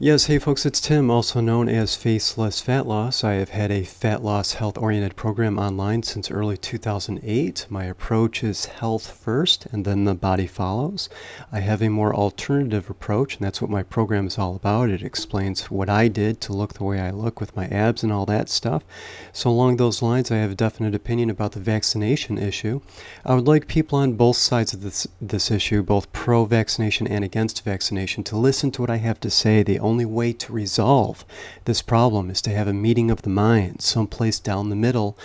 Yes, hey folks, it's Tim, also known as Faceless Fat Loss. I have had a fat loss health-oriented program online since early 2008. My approach is health first and then the body follows. I have a more alternative approach, and that's what my program is all about. It explains what I did to look the way I look with my abs and all that stuff. So along those lines, I have a definite opinion about the vaccination issue. I would like people on both sides of this issue, both pro-vaccination and against vaccination, to listen to what I have to say. The only way to resolve this problem is to have a meeting of the minds, someplace down the middle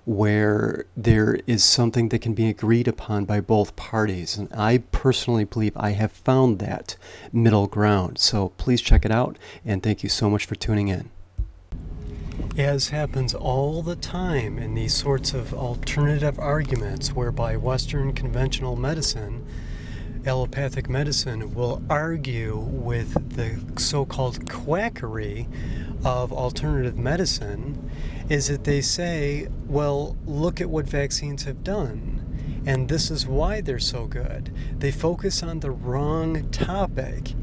where there is something that can be agreed upon by both parties. And I personally believe I have found that middle ground. So please check it out, and thank you so much for tuning in. As happens all the time in these sorts of alternative arguments whereby Western conventional medicine, allopathic medicine, will argue with the so-called quackery of alternative medicine, is that they say, well, look at what vaccines have done, and this is why they're so good. They focus on the wrong topic.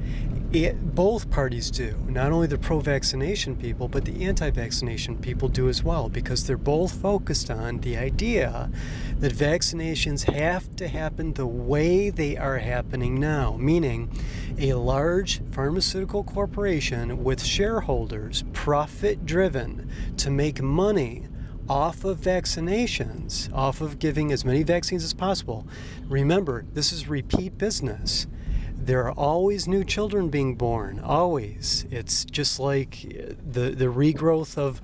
Both parties do. Not only the pro-vaccination people, but the anti-vaccination people do as well, because they're both focused on the idea that vaccinations have to happen the way they are happening now, meaning a large pharmaceutical corporation with shareholders, profit-driven, to make money off of vaccinations, off of giving as many vaccines as possible. Remember, this is repeat business. There are always new children being born, always. It's just like the regrowth of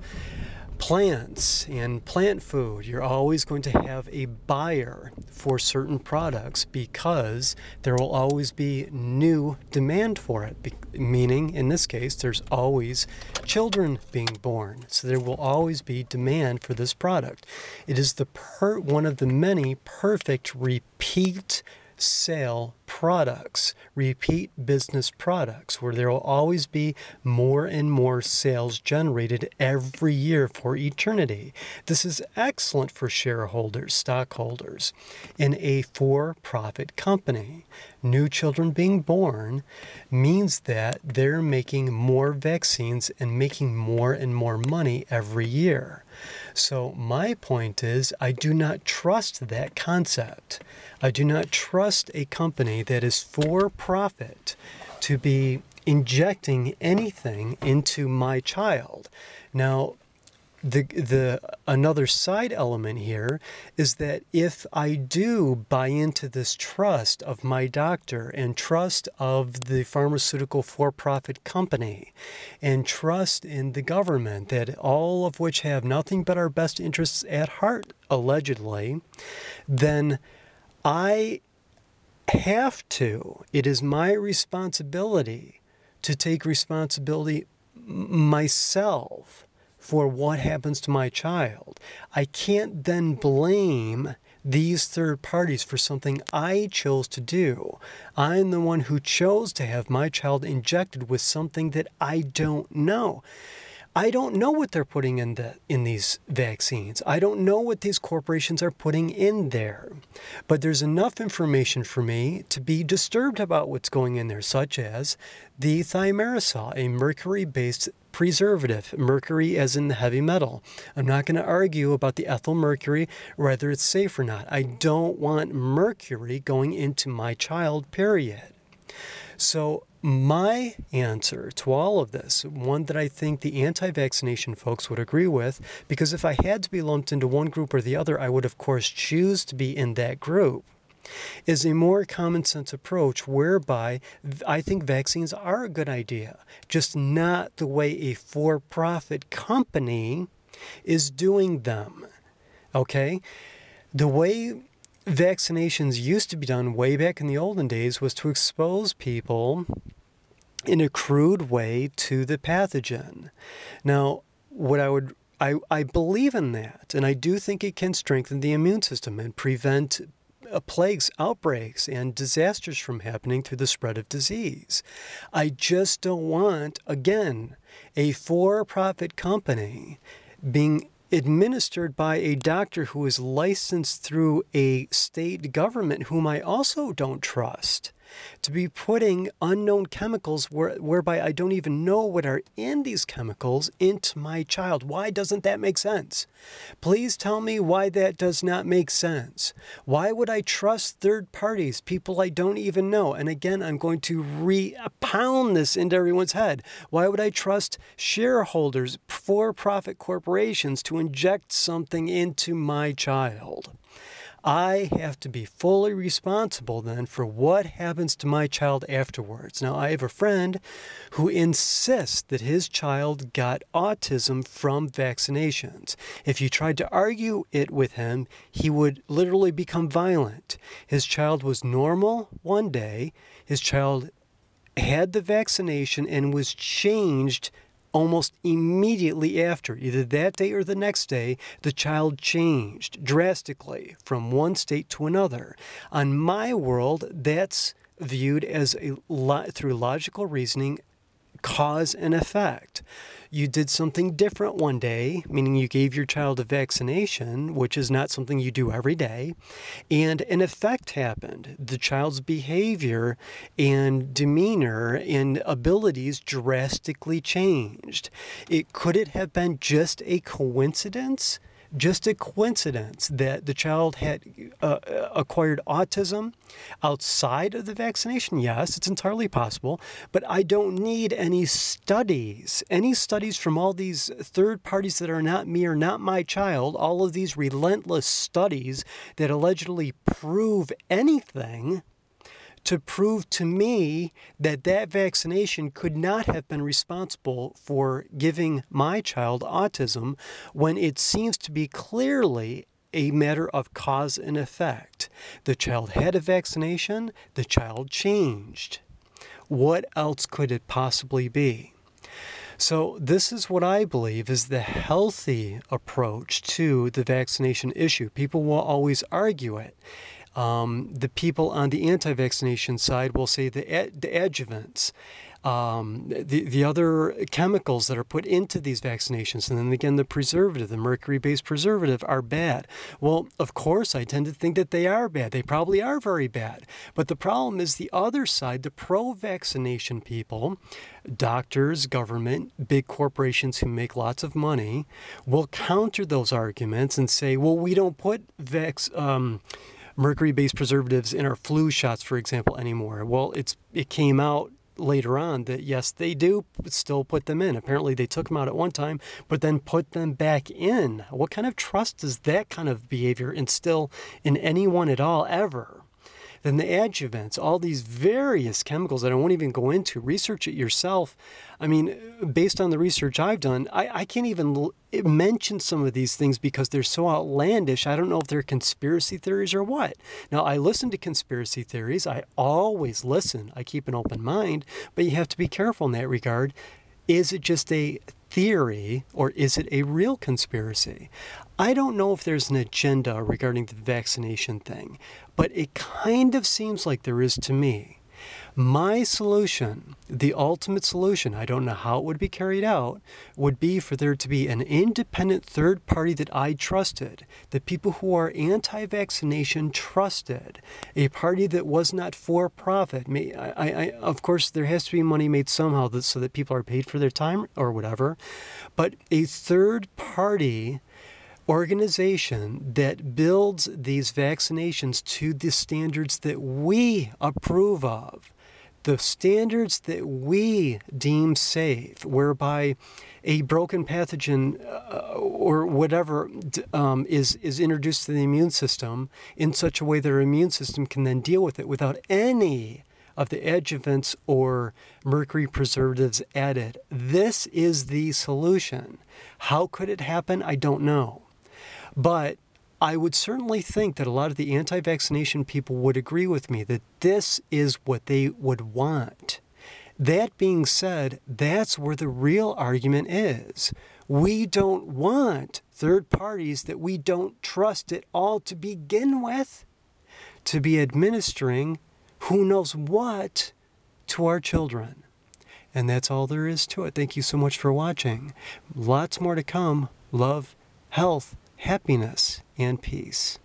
plants and plant food. You're always going to have a buyer for certain products because there will always be new demand for it, meaning in this case there's always children being born, so there will always be demand for this product. It is one of the many perfect repeat sale products, repeat business products, where there will always be more and more sales generated every year for eternity. This is excellent for shareholders, stockholders in a for-profit company. New children being born means that they're making more vaccines and making more and more money every year. So my point is, I do not trust that concept. I do not trust a company that is for profit to be injecting anything into my child. Now, another side element here is that if I do buy into this trust of my doctor and trust of the pharmaceutical for-profit company and trust in the government, that all of which have nothing but our best interests at heart, allegedly, then I have to, it is my responsibility to take responsibility myself for what happens to my child. I can't then blame these third parties for something I chose to do. I'm the one who chose to have my child injected with something that I don't know. I don't know what they're putting in these vaccines. I don't know what these corporations are putting in there. But there's enough information for me to be disturbed about what's going in there, such as the thimerosal, a mercury-based preservative, mercury as in the heavy metal. I'm not going to argue about the ethyl mercury, whether it's safe or not. I don't want mercury going into my child, period. So my answer to all of this, one that I think the anti-vaccination folks would agree with, because if I had to be lumped into one group or the other, I would of course choose to be in that group, is a more common sense approach whereby I think vaccines are a good idea, just not the way a for-profit company is doing them. Okay? The way vaccinations used to be done way back in the olden days was to expose people in a crude way to the pathogen. Now, I believe in that, and I do think it can strengthen the immune system and prevent plagues, outbreaks, and disasters from happening through the spread of disease. I just don't want, again, a for-profit company being administered by a doctor who is licensed through a state government whom I also don't trust. to be putting unknown chemicals whereby I don't even know what are in these chemicals into my child. Why doesn't that make sense? Please tell me why that does not make sense. Why would I trust third parties, people I don't even know? And again, I'm going to pound this into everyone's head. Why would I trust shareholders, for-profit corporations to inject something into my child? I have to be fully responsible then for what happens to my child afterwards. Now, I have a friend who insists that his child got autism from vaccinations. If you tried to argue it with him, he would literally become violent. His child was normal one day. His child had the vaccination and was changed almost immediately after, either that day or the next day. The child changed drastically from one state to another. On my world, that's viewed as through logical reasoning, cause and effect. You did something different one day, meaning you gave your child a vaccination, which is not something you do every day, and an effect happened. The child's behavior and demeanor and abilities drastically changed. Could it have been just a coincidence? Just a coincidence that the child had acquired autism outside of the vaccination? Yes, it's entirely possible, but I don't need any studies from all these third parties that are not me or not my child, all of these relentless studies that allegedly prove anything, to prove to me that that vaccination could not have been responsible for giving my child autism, when it seems to be clearly a matter of cause and effect. The child had a vaccination, the child changed. What else could it possibly be? So this is what I believe is the healthy approach to the vaccination issue. People will always argue it. The people on the anti-vaccination side will say the adjuvants, the other chemicals that are put into these vaccinations, and then again the preservative, the mercury-based preservative, are bad. Well, of course, I tend to think that they are bad. They probably are very bad. But the problem is the other side, the pro-vaccination people, doctors, government, big corporations who make lots of money, will counter those arguments and say, well, we don't put mercury-based preservatives in our flu shots, for example, anymore. Well, it came out later on that, yes, they do still put them in. Apparently, they took them out at one time, but then put them back in. What kind of trust does that kind of behavior instill in anyone at all, ever? Then the adjuvants, all these various chemicals that I won't even go into, research it yourself. I mean, based on the research I've done, I can't even mention some of these things because they're so outlandish. I don't know if they're conspiracy theories or what. Now, I listen to conspiracy theories. I always listen. I keep an open mind, but you have to be careful in that regard. Is it just a theory or is it a real conspiracy? I don't know if there's an agenda regarding the vaccination thing, but it kind of seems like there is to me. My solution, the ultimate solution, I don't know how it would be carried out, would be for there to be an independent third party that I trusted, the people who are anti-vaccination trusted, a party that was not for profit. Of course, there has to be money made somehow so that people are paid for their time or whatever, but a third party organization that builds these vaccinations to the standards that we approve of, the standards that we deem safe, whereby a broken pathogen or whatever is introduced to the immune system in such a way that our immune system can then deal with it without any of the adjuvants or mercury preservatives added. This is the solution. How could it happen? I don't know. But I would certainly think that a lot of the anti-vaccination people would agree with me that this is what they would want. That being said, that's where the real argument is. We don't want third parties that we don't trust at all to begin with to be administering who knows what to our children. And that's all there is to it. Thank you so much for watching. Lots more to come. Love, health, happiness, and peace.